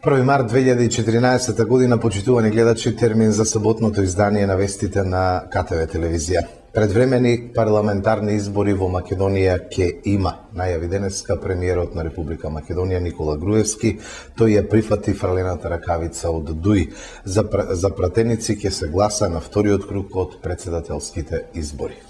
1 март 2014 година, почитувани гледачи, термин за саботното издание на вестите на КТВ телевизија. Предвремени парламентарни избори во Македонија ќе има, најави денеска премиерот на Република Македонија Никола Груевски. Тој ја прифати фрлената ракавица од ДУИ. За пратеници ќе се гласа на вториот круг од председателските избори.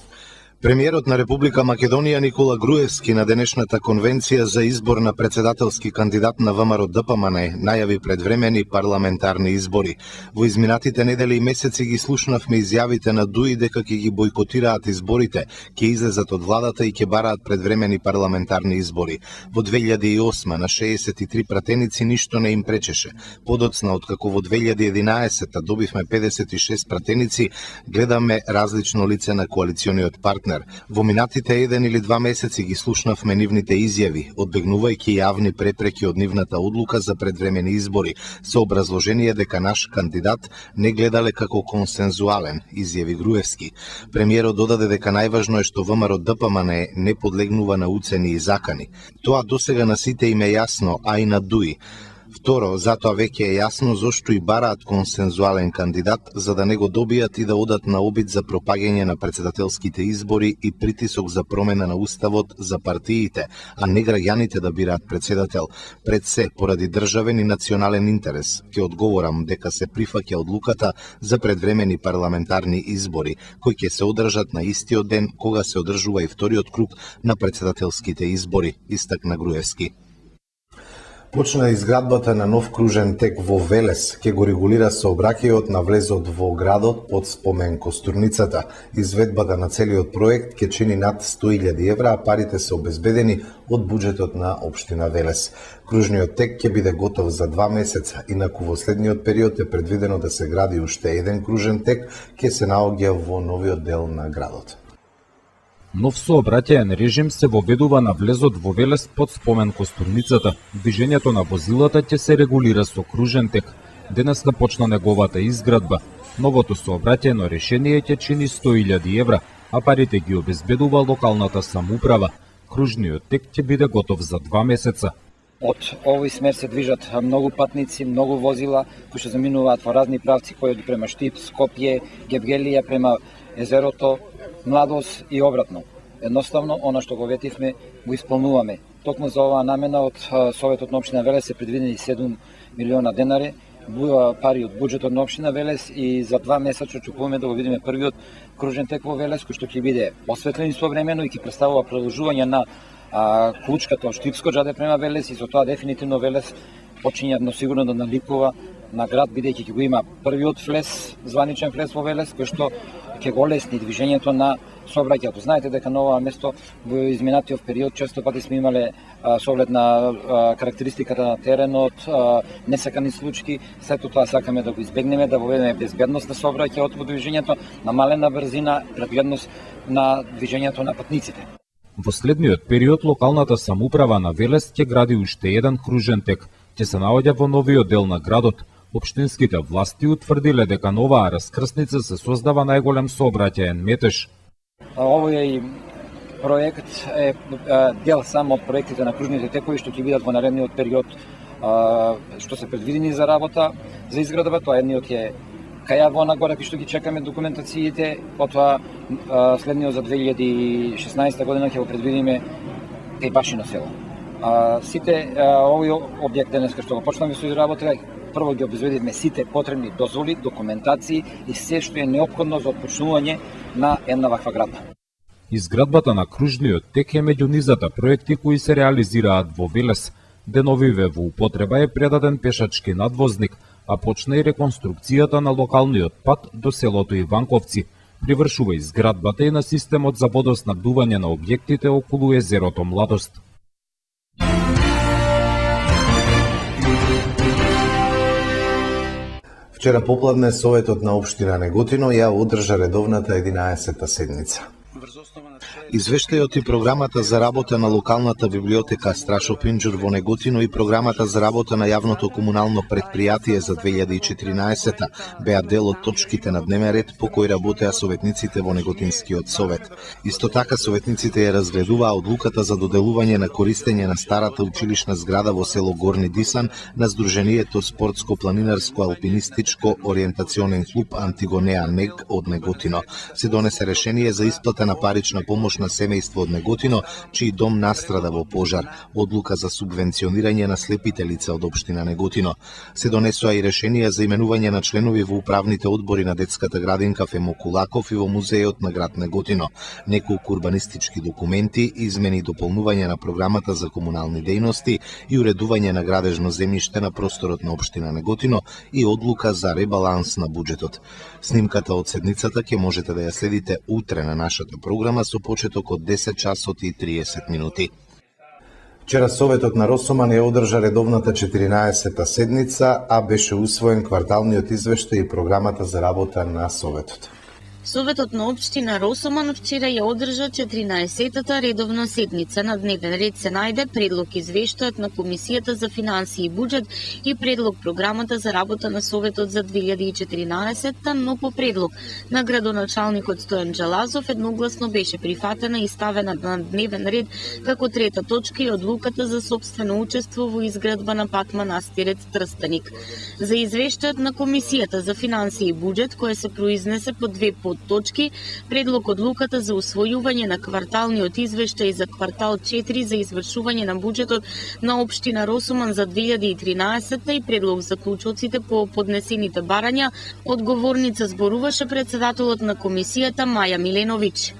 Премиерот на Република Македонија Никола Груевски на денешната конвенција за избор на председателски кандидат на ВМРО-ДПМН најави предвремени парламентарни избори. Во изминатите недели и месеци ги слушнавме изјавите на ДУИ дека ќе ги бойкотираат изборите, ќе излезат од владата и ќе бараат предвремени парламентарни избори. Во 2008 на 63 пратеници ништо не им пречеше. Подоцна, откако во 2011 добивме 56 пратеници, гледаме различно лице на коалициониот партнер. Во минатите 1 или 2 месеци ги слушнавме нивните изјави, одбегнувајќи јавни препреки од нивната одлука за предвремени избори, со образложение дека наш кандидат не гледале како консензуален, изјави Груевски. Премиерот додаде дека најважно е што ВМРО-ДПМН не подлегнува на уцени и закани. Тоа досега на сите им е јасно, а и на ДУИ. Второ, затоа веќе е јасно зошто и бараат консензуален кандидат, за да не го добијат и да одат на обид за пропагање на председателските избори и притисок за промена на уставот за партиите, а не граѓаните да бираат председател. Пред се, поради државен и национален интерес, ќе одговорам дека се прифаќа одлуката за предвремени парламентарни избори, кои ќе се одржат на истиот ден кога се одржува и вториот круг на председателските избори, истакна Груевски. Почна изградбата на нов кружен тек во Велес, ќе го регулира сообраќајот на влезот во градот под спомен Костурницата. Изведбата на целиот проект ќе чини над 100.000 евра, а парите се обезбедени од буџетот на општина Велес. Кружниот тек ќе биде готов за 2 месеца, инаку во следниот период е предвидено да се гради уште еден кружен тек, ќе се наоѓа во новиот дел на градот. Нов сообраќаен режим се воведува на влезот во Велес под спомен Костурницата. Движењето на возилата ќе се регулира со кружен тек. Денеска почна неговата изградба. Новото сообраќаено решение ќе чини 100.000 евра, а парите ги обезбедува локалната самоуправа. Кружниот тек ќе биде готов за 2 месеца. Од овој смер се движат многу патници, многу возила кои што заминуваат во разни правци, кои оди према Штип, Скопје, Гевгелија, према Езерото, Младост и обратно. Едноставно, она што го ветивме, го исполнуваме. Токму за оваа намена од Советот на општина Велес се предвидени 7 милиона денари, пари од буџетот на општина Велес, и за 2 месеца очекуваме да го видиме првиот кружен тек во Велес, кој што ќе биде осветлен современо и ќе представува продолжување на клучката од Штипско џаде према Велес, и со тоа дефинитивно Велес почиња но сигурно да наликува на град, бидејќи ќе го има првиот влез, званичен влез во Велес, кој што ќе го лесни движењето на сообраќајот. Знаете дека на ова место во изминатиот период често пати сме имале со оглед на карактеристиката на теренот, несакани случаи. Сето тоа сакаме да го избегнеме, да воведеме безбедност на сообраќајот во движењето, намалена брзина, прегледност на движењето на патниците. Во следниот период локалната самоуправа на Велес ќе гради уште еден кружен тек. Ќе се наоѓа во новиот дел на градот. Општинските власти утврдиле дека на оваа раскрсница се создава најголем сообраќаен метеж. Овој проект е дел само од проектите на кружните текови што ќе бидат во наредниот период, што се предвидени за работа за изградба. Тоа едниот е кај во нагоре, што ги чекаме документациите, потоа следниот за 2016 година ќе го предвидиме кај Башино село. Сите овој објект денеска што го почнаме со изработка, прво ги обезбедивме сите потребни дозволи, документации и се што е неопходно за отпочнување на една ваква градба. Изградбата на кружниот тек е меѓу низата проекти кои се реализираат во Велес. Деновиве во употреба е предаден пешачки надвозник, а почна и реконструкцијата на локалниот пат до селото Иванковци. Привршува изградбата и на системот за водоснабдување на објектите околу езерото Младост. Вчера попладне Советот на општина Неготино ја одржа редовната 11-та седница. Извештајот и програмата за работа на локалната библиотека Страшо Пинџур во Неготино и програмата за работа на јавното комунално предпријатие за 2014 беа дел од точките на дневен ред по кои работеа советниците во Неготинскиот совет. Исто така советниците ја разгледуваа одлуката за доделување на користење на старата училишна зграда во село Горни Дисан на Сдруженијето спортско-планинарско-алпинистичко ориентационен клуб Антигонеа НЕГ од Неготино. Се донесе решение за исплата на парична помош на семејство од Неготино, чиј дом настрада во пожар, одлука за субвенционирање на слепите лица од општина Неготино. Се донесоа и решенија за именување на членови во управните одбори на детската градинка Фемо Кулаков и во музејот на град Неготино, неколку урбанистички документи, измени и дополнување на програмата за комунални дејности и уредување на градежно земјиште на просторот на општина Неготино и одлука за ребаланс на буџетот. Снимката од седницата ќе можете да ја следите утре на нашата програма со почеток од 10 часот и 30 минути. Вчера Советот на Росоман ја одржа редовната 14-та седница, а беше усвоен кварталниот извештај и програмата за работа на Советот. Советот на општина Росоман вчера ја одржа 14-та редовна седница. На дневен ред се најде предлог извештајот на Комисијата за финансии и буџет и предлог програмата за работа на Советот за 2014, но по предлог на градоначалникот Стојан Джалазов едногласно беше прифатена и ставена на дневен ред како трета точка и одлуката за сопствено учество во изградба на пат Манастирец Трстеник. За извештајот на Комисијата за финансии и буџет, која се произнесе по две точки, предлог одлуката за усвојување на кварталниот извештај за квартал 4 за извршување на буџетот на општина Росоман за 2013 и предлог заклучоците по поднесените барања, одговорница зборуваше председателот на комисијата Маја Миленовиќ.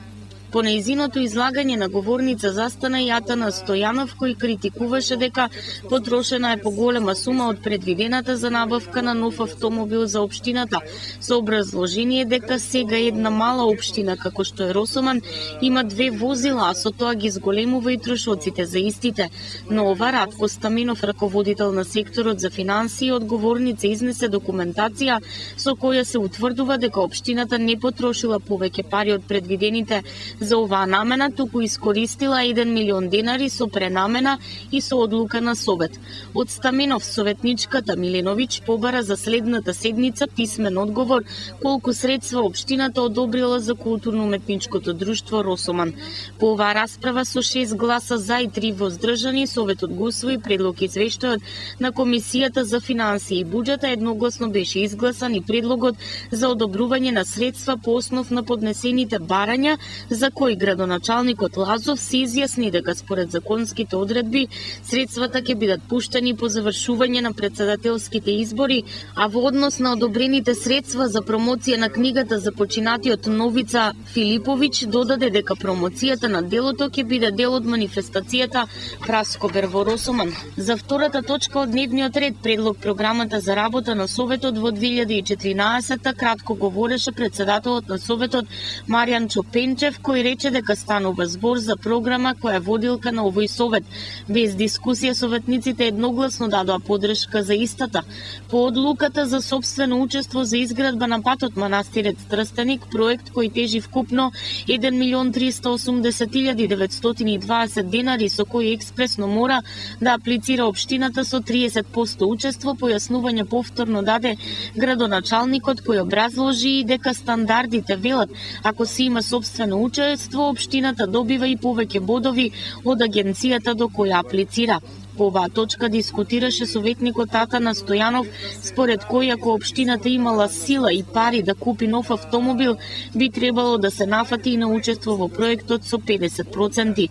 По нејзиното излагање на говорница застана и Атана Стојанов, кој критикуваше дека потрошена е поголема сума од предвидената за набавка на нов автомобил за општината, со образложение дека сега една мала општина како што е Росоман има две возила, а со тоа ги зголемува и трошоците за истите. Но ова Радко Стаменов, раководител на секторот за финансии, одговорница изнесе документација со која се утврдува дека општината не потрошила повеќе пари од предвидените за оваа намена, туку искористила 1 милион денари со пренамена и со одлука на Совет. Од Стаменов советничката Миленовиќ побара за следната седница писмен одговор колку средства општината одобрила за културно-уметничкото друштво Росоман. По оваа расправа со 6 гласа за и 3 воздржани, Советот го усвои предлог извештајот на Комисијата за финансии и буџета, едногласно беше изгласан и предлогот за одобрување на средства по основ на поднесените барања, за кој градоначалникот Лазов се изјасни дека според законските одредби средствата ќе бидат пуштени по завршување на председателските избори, а во однос на одобрените средства за промоција на книгата за починатиот Новица Филиповиќ додаде дека промоцијата на делото ќе биде дел од манифестацијата Праскобер во Росоман. За втората точка од дневниот ред, предлог програмата за работа на Советот во 2014, кратко говореше председателот на Советот Маријан Чопенчев, кој рече дека станува збор за програма која е водилка на овој совет. Без дискусија советниците едногласно дадоа поддршка за истата. По одлуката за сопствено учество за изградба на патот Манастирец Трстеник, проект кој тежи вкупно 1.380.920 денари, со кој експресно мора да аплицира општината со 30% учество, појаснување повторно даде градоначалникот, кој образложи и дека стандардите велат ако се има сопствено учество, општината добива и повеќе бодови од агенцијата до која аплицира. По оваа точка дискутираше советникот Атана Стојанов, според кој ако општината имала сила и пари да купи нов автомобил, би требало да се нафати и на учество во проектот со 50%.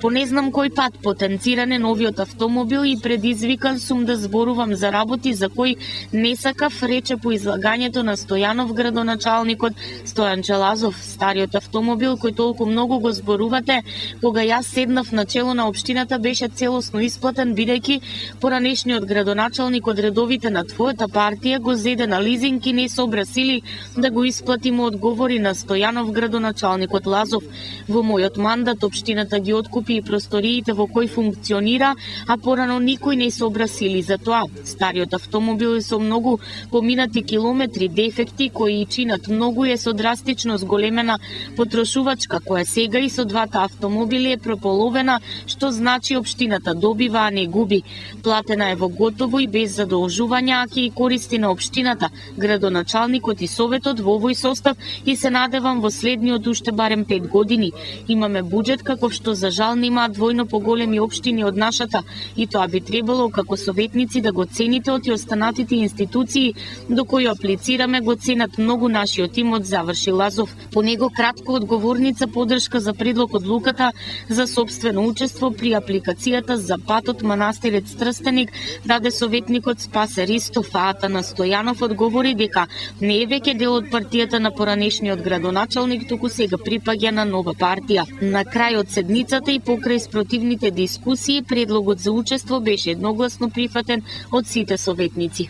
По не знам кој пат потенциране новиот автомобил и предизвикан сум да зборувам за работи за кои не сакав, рече по излагањето на Стојанов градоначалникот Стојан Челазов. Стариот автомобил кој толку многу го зборувате, кога јас седнав на чело на општината, беше целосно исплатен бидејќи поранешниот градоначалник од редовите на твојата партија го зеде на лизинг и не сообразили да го исплатиме, одговори на Стојанов градоначалникот Лазов. Во мојот мандат општината ги откупи и просториите во кои функционира, а порано никој не сообразили за тоа. Стариот автомобил е со многу поминати километри, дефекти кои и чинат многу е со драстично зголемена потрошувачка, која сега и со двата автомобили е прополовена, што значи општината добива, а не губи. Платена е во готово и без задолжувања, а ќе и користи на општината, градоначалникот и советот во овој состав и се надевам во следниот уште барем 5 години. Имаме буџет каков што за жал нема двојно поголеми општини од нашата и тоа би требало како советници да го цените од и останатите институции до кои аплицираме го ценат многу нашиот имот, заврши Лазов. По него кратко одговорница подршка за предлог одлуката за собствено учество при апликацијата за патот Манастирец Трстеник даде советникот Спасе Ристов, а Атана Стојанов одговори дека не е веќе дел од партијата на поранешниот градоначалник, туку сега припаѓа на нова партија. На крај од седницата и покрај спротивните дискусии, предлогот за учество беше едногласно прифатен од сите советници.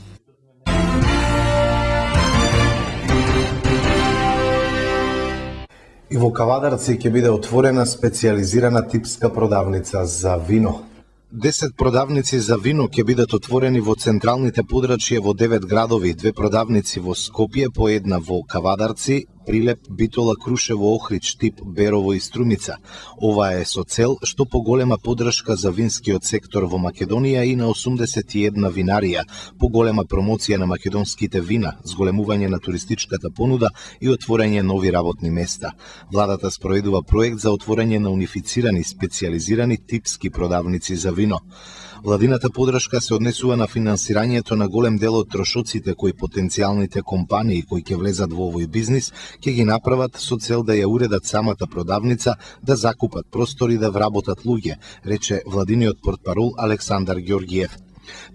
И во Кавадарци ќе биде отворена специјализирана типска продавница за вино. 10 продавници за вино ќе бидат отворени во централните подрачја во 9 градови, 2 продавници во Скопје, по една во Кавадарци, Прилеп, Битола, Крушево, Охрид, Тип, Берово и Струмица. Ова е со цел што поголема подршка за винскиот сектор во Македонија и на 81 винарија, поголема промоција на македонските вина, зголемување на туристичката понуда и отворање нови работни места. Владата спроведува проект за отворање на унифицирани специјализирани типски продавници за вино. Владината подршка се однесува на финансирањето на голем дел од трошоците кои потенцијалните компании кои ќе влезат во овој бизнис ќе ги направат со цел да ја уредат самата продавница, да закупат простори и да вработат луѓе, рече владиниот портпарол Александар Ѓорѓиев.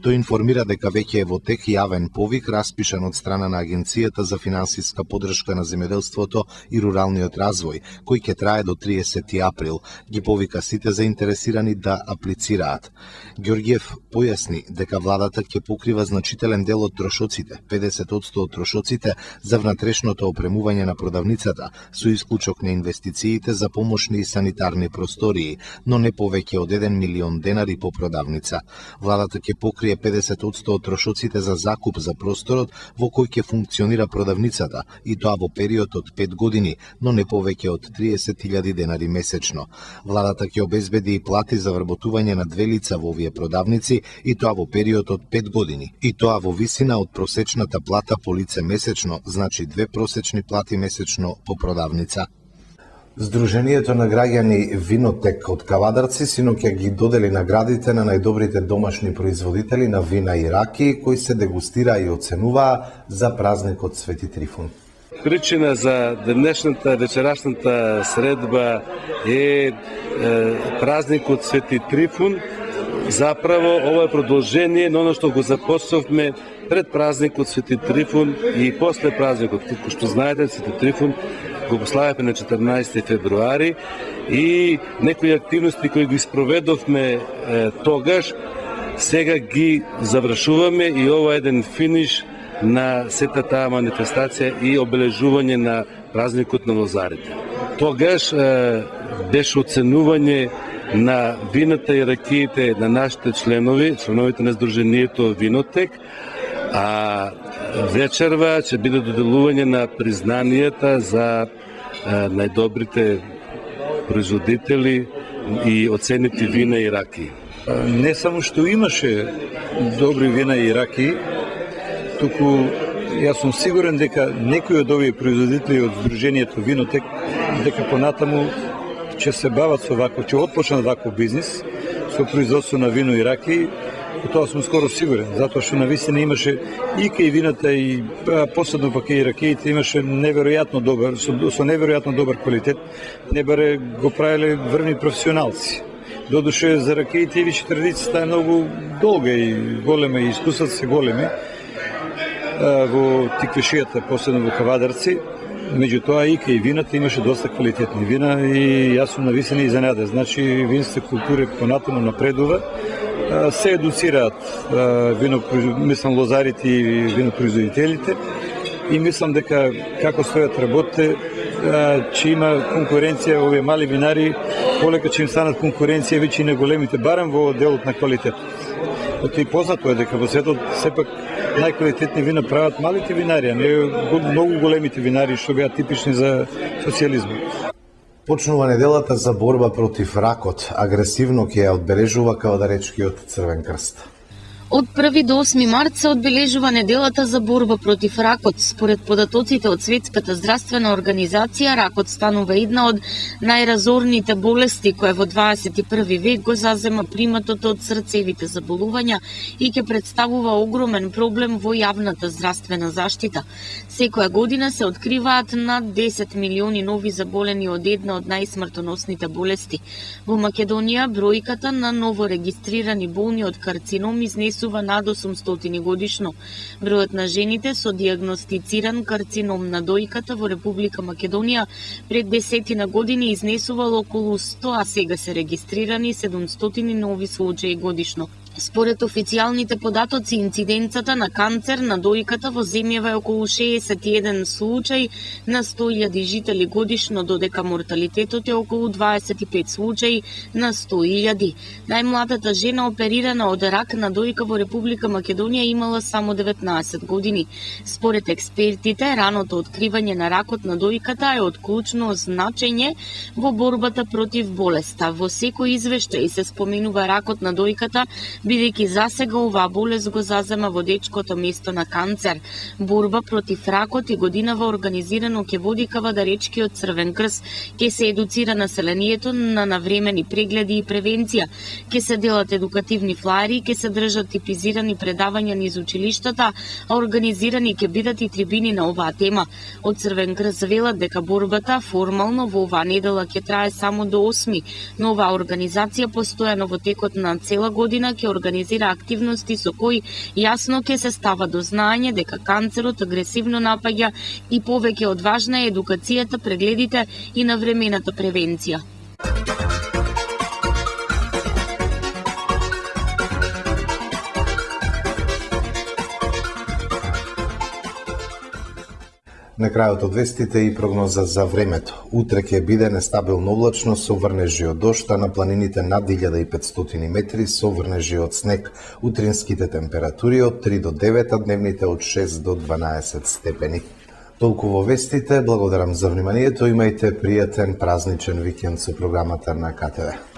Тој информира дека веќе е во тек јавен повик распишан од страна на Агенцијата за финансиска подршка на земјоделството и руралниот развој, кој ќе трае до 30 април. Ги повика сите заинтересирани да аплицираат. Ѓорѓиев појасни дека владата ќе покрива значителен дел од трошоците, 50% од трошоците за внатрешното опремување на продавницата, со исклучок на инвестициите за помошни и санитарни простории, но не повеќе од 1 милион денари по продавница. Владата ќе покрие 50% од трошоците за закуп за просторот во кој ќе функционира продавницата, и тоа во период од 5 години, но не повеќе од 30.000 денари месечно. Владата ќе обезбеди и плати за вработување на 2 лица во овие продавници, и тоа во период од 5 години. И тоа во висина од просечната плата по лице месечно, значи 2 просечни плати месечно по продавница. Сдруженијето на граѓани Винотек од Кавадарци синоќа ги додели наградите на најдобрите домашни производители на вина и раки, кои се дегустираа и оценуваа за празникот Свети Трифун. Причина за денешната вечерашната средба е празникот Свети Трифун. Заправо ова е продолжение на оно што го започнавме пред празникот Свети Трифун и после празникот. Како што знаете, Свети Трифун го прославивме на 14 февруари и некои активности кои ги спроведовме тогаш, сега ги завршуваме и ова е еден финиш на сета таа манифестација и обележување на празникот на лозарите. Тогаш беше оценување на вината и ракиите на нашите членовите на Сдруженијето Винотек, а вечерва ќе биде доделување на признанијата за најдобрите производители и оценети вина и раки. Не само што имаше добри вина и раки, туку јас сум сигурен дека некои од овие производители од Сдруженијето Винотек дека понатаму ќе се бават со вакво, ќе отпочнат вакво бизнис со производство на вино и раки. И тоа сум скоро сигурен, затоа што навистина имаше и кај вината и посебно пак и ракиите имаше неверојатно добар, со неверојатно добар квалитет, не баре го правеле врвни професионалци. Додуше за ракиите више традицијата е многу долга и голема и искусствата се големи во тиквешијата, посебно во Кавадарци. Меѓутоа и кај вината имаше доста квалитетни вина и јас сум навистина изненадан. Значи винската култура понатаму напредува се едуцираат мислам лозарите и винопроизводителите и мислам дека како стојат работите, че има конкуренција, овие мали винари полека че им станат конкуренција веќе и на големите, барем во делот на квалитет. И познато е дека во светот сепак најквалитетни вина прават малите винари, а не многу големите винари што беа типични за социјализмот. Почнува неделата за борба против ракот. Агресивно ќе ја одбележува Каладаречкиот Црвен крст. Од 1 до 8 март се одбележува неделата за борба против ракот. Според податоците од Светската здравствена организација, ракот станува една од најразорните болести која во 21 век го зазема приматот од срцевите заболувања и ќе представува огромен проблем во јавната здравствена заштита. Секоја година се откриваат над 10 милиони нови заболени од една од најсмртоносните болести. Во Македонија бројката на ново регистрирани болни од карцином изнесува над 800 годишно. Бројот на жените со дијагностициран карцином на дојката во Република Македонија пред 10 години изнесувал околу 100, а сега се регистрирани 700 нови случаи годишно. Според официјалните податоци, инциденцата на канцер на дојката во земјава е околу 61 случај на 100.000 жители годишно, додека морталитетот е околу 25 случаи на 100.000. Најмладата жена оперирана од рак на дојка во Република Македонија имала само 19 години. Според експертите, раното откривање на ракот на дојката е од клучно значење во борбата против болеста. Во секој извештај се споменува ракот на дојката, бидејќи засега оваа болест го зазема водечкото место на канцер. Борба против ракот и годинава организирано ќе води Каладаречкиот Црвен крст, ќе се едуцира населението на навремени прегледи и превенција, ќе се делат едукативни флаери, ќе се држат типизирани предавања низ училиштата, а организирани ќе бидат и трибини на оваа тема. Од Црвен крст велат дека борбата формално во оваа недела ќе трае само до 8, но оваа организација постојано во текот на цела година ќе организира активности со кои јасно ќе се става до знаење дека канцерот агресивно напаѓа и повеќе од важна е едукацијата, прегледите и навремената превенција. На крајот од вестите и прогноза за времето. Утре ќе биде нестабилно облачно со врнежи од дожд, а на планините над 1500 метри со врнежи од снег. Утринските температури од 3 до 9, а дневните од 6 до 12 степени. Толку во вестите, благодарам за вниманието, имајте пријатен празничен викенд со програмата на КТВ.